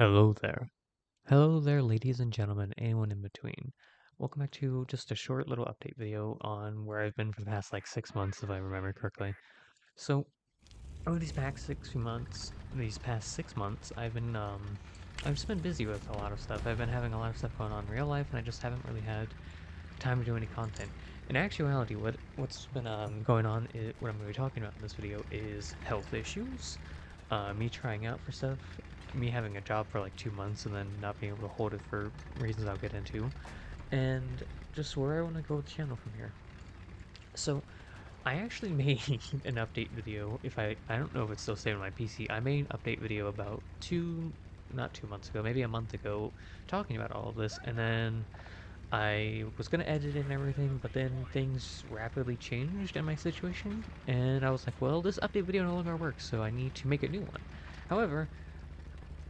Hello there. Hello there, ladies and gentlemen, anyone in between. Welcome back to just a short little update video on where I've been for the past like 6 months, if I remember correctly. So, over these past 6 months, I've just been busy with a lot of stuff. I've been having a lot of stuff going on in real life, and I just haven't really had time to do any content. In actuality, what's been going on, what I'm going to be talking about in this video is health issues, me trying out for stuff, me having a job for like 2 months and then not being able to hold it for reasons I'll get into, and just where I want to go with the channel from here. So, I actually made an update video. If I don't know if it's still saved on my PC. I made an update video about not 2 months ago, maybe a month ago, talking about all of this, and then I was gonna edit it and everything, but then things rapidly changed in my situation, and I was like, well, this update video no longer works, so I need to make a new one. However,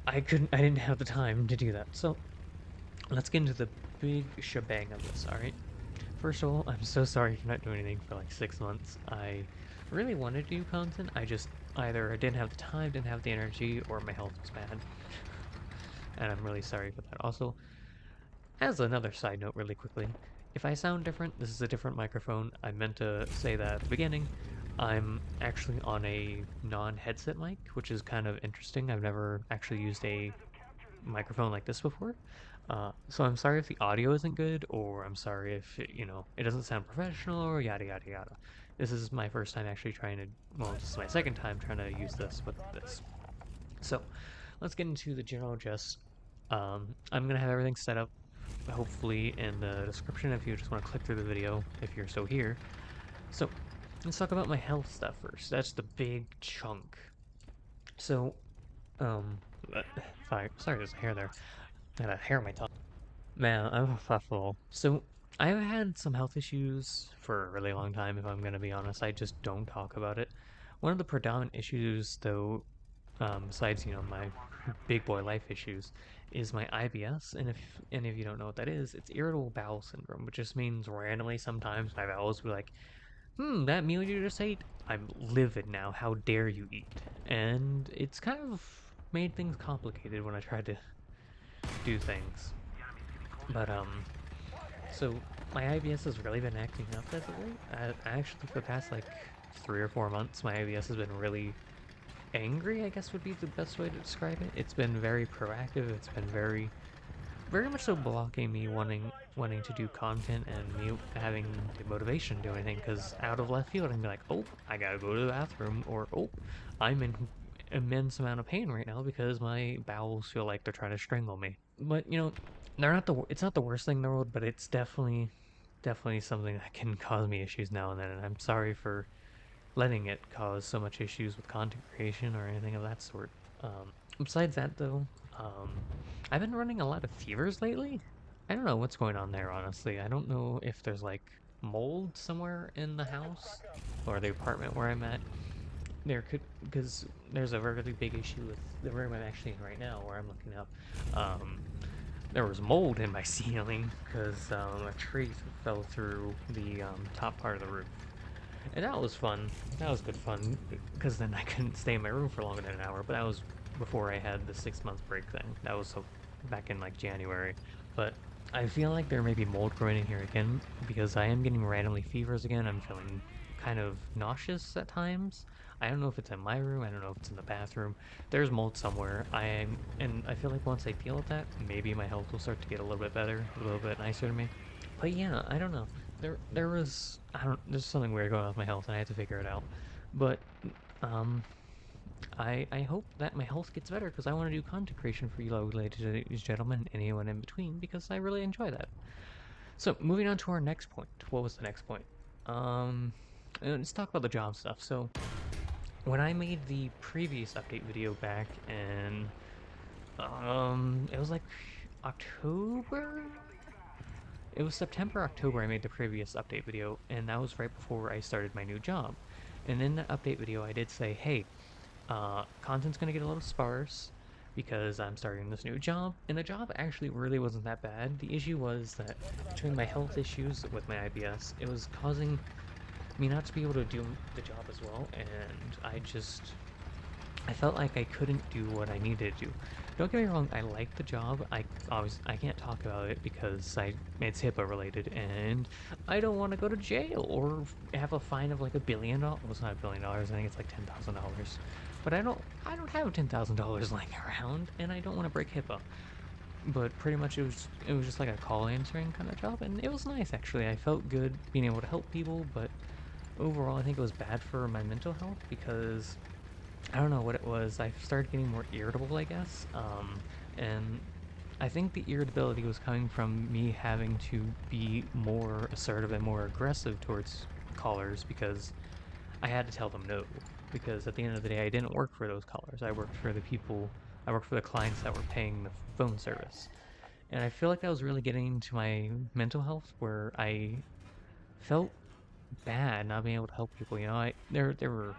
I didn't have the time to do that, so let's get into the big shebang of this, alright? First of all, I'm so sorry for not doing anything for like 6 months. I really wanted to do content, I just either didn't have the time, didn't have the energy, or my health was bad. And I'm really sorry for that. Also, as another side note really quickly, if I sound different, this is a different microphone. I meant to say that at the beginning. I'm actually on a non-headset mic, which is kind of interesting. I've never actually used a microphone like this before. So I'm sorry if the audio isn't good, or I'm sorry if it doesn't sound professional, or yada yada yada. This is my first time actually trying to, well, this is my second time trying to use this with this. So let's get into the general gist. I'm gonna have everything set up hopefully in the description if you just want to click through the video if you're still here. So let's talk about my health stuff first. That's the big chunk. So, um, sorry, there's a hair there. I got a hair on my tongue. Man, I'm a fuffle. So, I've had some health issues for a really long time, if I'm gonna be honest. I just don't talk about it. One of the predominant issues, though, besides, my big boy life issues, is my IBS. And if any of you don't know what that is, it's irritable bowel syndrome, which just means randomly sometimes my bowels will be like, that meal you just ate, I'm livid now, how dare you eat? And it's kind of made things complicated when I try to do things. But, so my IBS has really been acting up as of late. Actually, for the past like 3 or 4 months, my IBS has been really angry, I guess would be the best way to describe it. It's been very proactive. It's been very much so blocking me wanting to do content and me having the motivation to do anything, because out of left field I can be like, oh, I gotta go to the bathroom, or oh, I'm in immense amount of pain right now because my bowels feel like they're trying to strangle me. But it's not the worst thing in the world, but it's definitely something that can cause me issues now and then, and I'm sorry for letting it cause so much issues with content creation or anything of that sort. Besides that, though, I've been running a lot of fevers lately. I don't know what's going on there, honestly. I don't know if there's like mold somewhere in the house or the apartment where I'm at. Because there's a really big issue with the room I'm actually in right now, where I'm looking up. There was mold in my ceiling because a tree fell through the top part of the roof. And that was fun. That was good fun, because then I couldn't stay in my room for longer than an hour, but that was before I had the 6 month break thing. That was back in like January. But I feel like there may be mold growing in here again, because I am getting randomly fevers again. I'm feeling kind of nauseous at times. I don't know if it's in my room, I don't know if it's in the bathroom. There's mold somewhere. And I feel like once I deal with that, maybe my health will start to get a little bit better, a little bit nicer to me. But yeah, I don't know. There was, there's something weird going on with my health, and I had to figure it out. But um, I hope that my health gets better, because I want to do content creation for you, ladies and gentlemen, anyone in between, because I really enjoy that. So moving on to our next point. What was the next point? Let's talk about the job stuff. So when I made the previous update video back in it was like October. It was September, October I made the previous update video, and that was right before I started my new job. And in that update video I did say, hey, content's gonna get a little sparse because I'm starting this new job, and the job actually really wasn't that bad. The issue was that between my health issues with my IBS, it was causing me not to be able to do the job as well, and I felt like I couldn't do what I needed to do. Don't get me wrong, I like the job. I can't talk about it because it's HIPAA related, and I don't want to go to jail or have a fine of like $1 billion. Well, it's not $1 billion. I think it's like $10,000. But I don't have $10,000 lying around, and I don't want to break HIPAA. But pretty much it was just like a call answering kind of job, and it was nice actually. I felt good being able to help people, but overall I think it was bad for my mental health because I don't know what it was. I started getting more irritable, I guess. And I think the irritability was coming from me having to be more assertive and more aggressive towards callers because I had to tell them no. Because at the end of the day, I didn't work for those callers. I worked for the clients that were paying the phone service. And I feel like that was really getting to my mental health where I felt bad not being able to help people. There were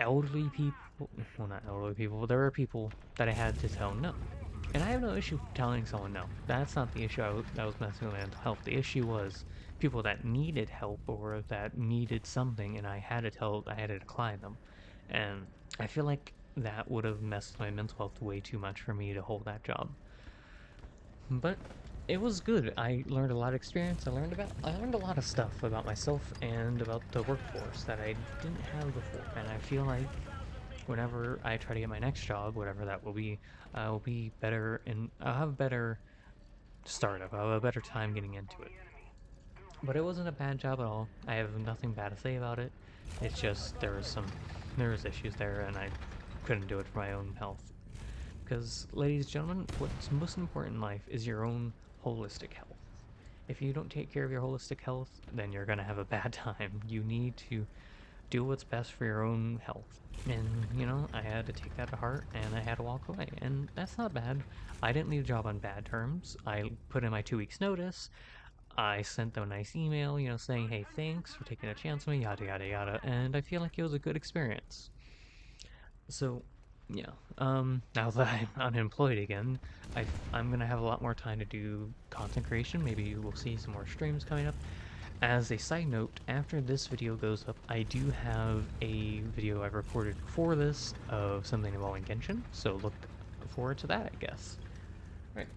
elderly people, well, not elderly people, but there were people that I had to tell no. And I have no issue telling someone no. That's not the issue that was messing with my mental health. The issue was people that needed help or that needed something, and I had to decline them. And I feel like that would have messed my mental health way too much for me to hold that job. But it was good. I learned a lot of experience. I learned a lot of stuff about myself and about the workforce that I didn't have before. And I feel like whenever I try to get my next job, whatever that will be, I'll be better and I'll have a better startup. I'll have a better time getting into it. But it wasn't a bad job at all. I have nothing bad to say about it. It's just there was issues there and I couldn't do it for my own health. Because, ladies and gentlemen, what's most important in life is your own holistic health. If you don't take care of your holistic health, then you're going to have a bad time. You need to do what's best for your own health. And, I had to take that to heart and I had to walk away. And that's not bad. I didn't leave the job on bad terms. I put in my 2 weeks notice. I sent them a nice email, saying, hey, thanks for taking a chance on me, yada, yada, yada. And I feel like it was a good experience. So, yeah. Now that I'm unemployed again, I'm gonna have a lot more time to do content creation. Maybe we'll see some more streams coming up. As a side note, after this video goes up, I do have a video I recorded before this of something involving Genshin, so look forward to that, I guess. Right.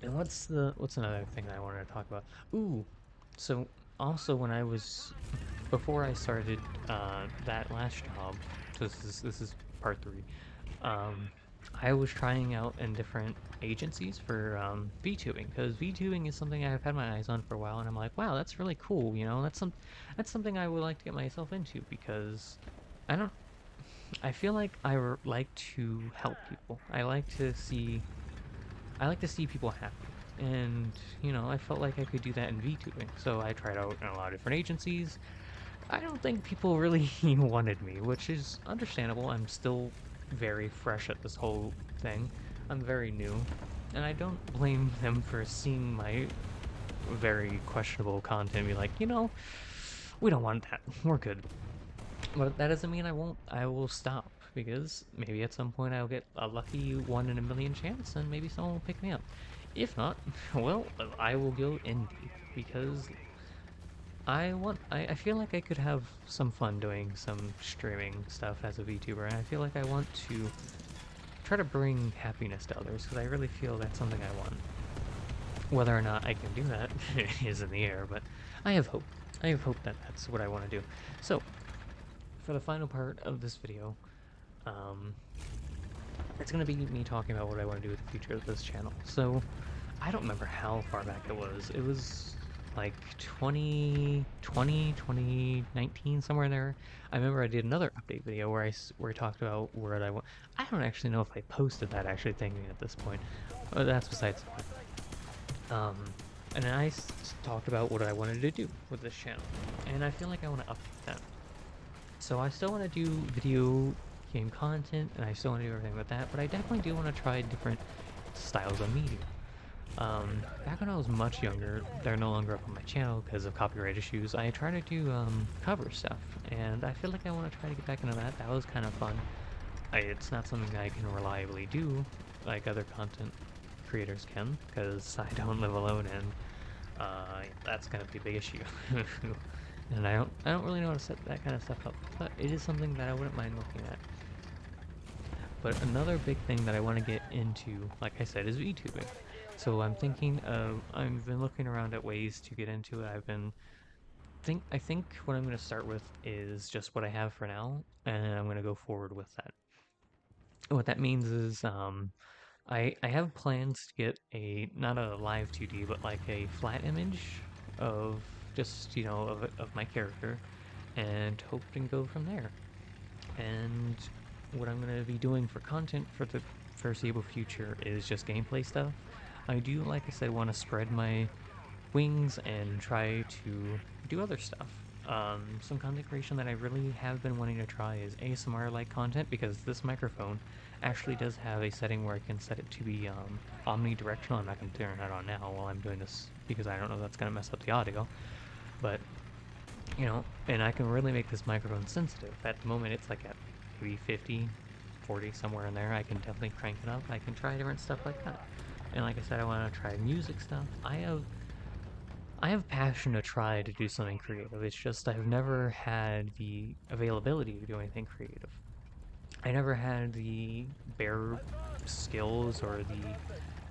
And what's another thing I wanted to talk about? Ooh, so also before I started that last job, so this is part 3. Um, I was trying out in different agencies for VTubing because VTubing is something I've had my eyes on for a while, and I'm like, wow, that's really cool. That's something I would like to get myself into because I don't. I feel like like to help people. I like to see people happy. And, I felt like I could do that in VTubing. So I tried out in a lot of different agencies. I don't think people really wanted me, which is understandable. I'm still very fresh at this whole thing. I'm very new. And I don't blame them for seeing my very questionable content and be like, we don't want that. We're good. But that doesn't mean I will stop. Because maybe at some point I'll get a lucky 1 in a million chance and maybe someone will pick me up. If not, well, I will go indie. Because I feel like I could have some fun doing some streaming stuff as a VTuber, and I feel like I want to try to bring happiness to others, because I really feel that's something I want. Whether or not I can do that is in the air, but I have hope. I have hope that that's what I want to do. So, for the final part of this video, it's going to be me talking about what I want to do with the future of this channel. So, I don't remember how far back it was. It was like 2020, 2019, somewhere there. I remember I did another update video where I talked about where I want. I don't actually know if I posted that actually thinking at this point. But that's besides the point. And then I talked about what I wanted to do with this channel. And I feel like I want to update that. So I still want to do video game content, and I still want to do everything with that, but I definitely do want to try different styles of media. Back when I was much younger, they're no longer up on my channel because of copyright issues, I try to do cover stuff, and I feel like I want to try to get back into that. That was kind of fun. It's not something I can reliably do like other content creators can, because I don't live alone, and that's gonna be a big issue. And I don't really know how to set that kind of stuff up, but it is something that I wouldn't mind looking at. But another big thing that I want to get into, like I said, is VTubing. So I'm thinking of, I've been looking around at ways to get into it. I think what I'm going to start with is just what I have for now, and I'm going to go forward with that. What that means is, I have plans to get not a live 2D, but like a flat image of just, of my character, and hope to go from there. And what I'm going to be doing for content for the foreseeable future is just gameplay stuff. I do, like I said, want to spread my wings and try to do other stuff. Some content creation that I really have been wanting to try is ASMR-like content, because this microphone actually does have a setting where I can set it to be omnidirectional. I'm not going to turn that on now while I'm doing this because I don't know if that's going to mess up the audio. But, and I can really make this microphone sensitive. At the moment, it's like at maybe 50, 40, somewhere in there. I can definitely crank it up. I can try different stuff like that. And like I said, I want to try music stuff. I have passion to try to do something creative. It's just I've never had the availability to do anything creative. I never had the bare skills or the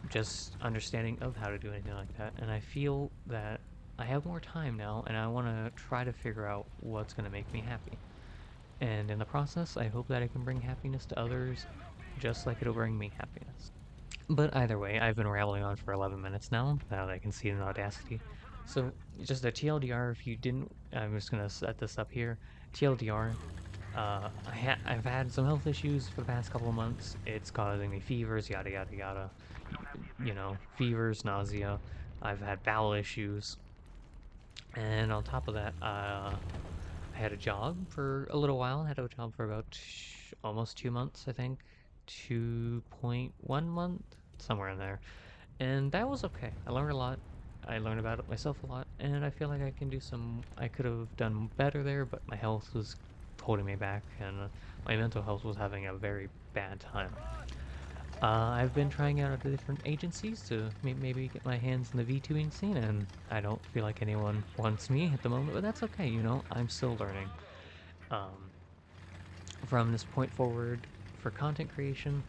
just understanding of how to do anything like that. And I feel that I have more time now, and I want to try to figure out what's going to make me happy. And in the process, I hope that I can bring happiness to others just like it'll bring me happiness. But either way, I've been rambling on for 11 minutes now that I can see it in Audacity. So, just a TLDR, if you didn't, I'm just going to set this up here. TLDR, I've had some health issues for the past couple of months. It's causing me fevers, yada yada yada. Fevers, nausea. I've had bowel issues. And on top of that, I had a job for a little while. I had a job for about almost 2 months, I think. 2.1 month, somewhere in there. And that was okay. I learned a lot. I learned about it myself a lot, and I feel like I could have done better there, but my health was holding me back, and my mental health was having a very bad time. I've been trying out different agencies to maybe get my hands in the VTubing scene, and I don't feel like anyone wants me at the moment, but that's okay, I'm still learning. Um, from this point forward, for content creation,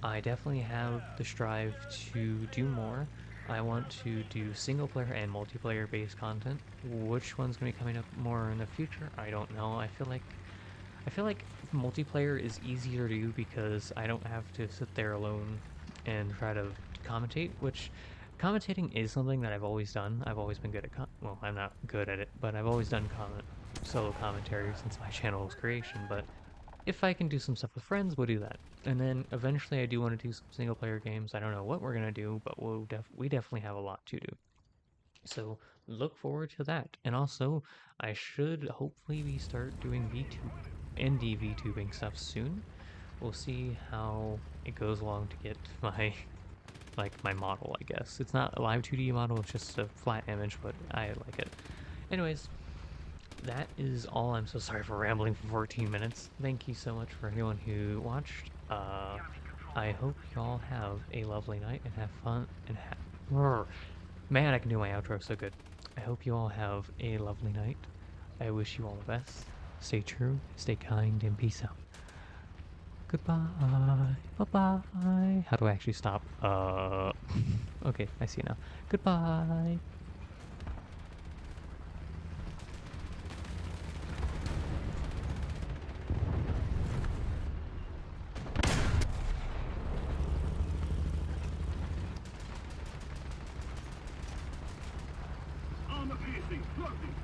I definitely have the strive to do more. I want to do single player and multiplayer based content. Which one's going to be coming up more in the future? I don't know. I feel like multiplayer is easier to do because I don't have to sit there alone and try to commentate, which commentating is something that I've always done. I've always been good at well, I'm not good at it, but I've always done solo commentary since my channel's creation, but if I can do some stuff with friends, we'll do that. And then eventually I do want to do some single player games. I don't know what we're going to do, but we definitely have a lot to do. So look forward to that. And also, I should hopefully start doing indie VTubing stuff soon. We'll see how it goes along to get my my model, I guess. It's not a live 2D model, it's just a flat image, but I like it. Anyways, that is all. I'm so sorry for rambling for 14 minutes. Thank you so much for anyone who watched. I hope y'all have a lovely night and have fun and man, I can do my outro so good. I hope you all have a lovely night. I wish you all the best. Stay true, stay kind, and peace out. Goodbye. Bye-bye. How do I actually stop? Okay, I see now. Goodbye. Armor piercing, closing.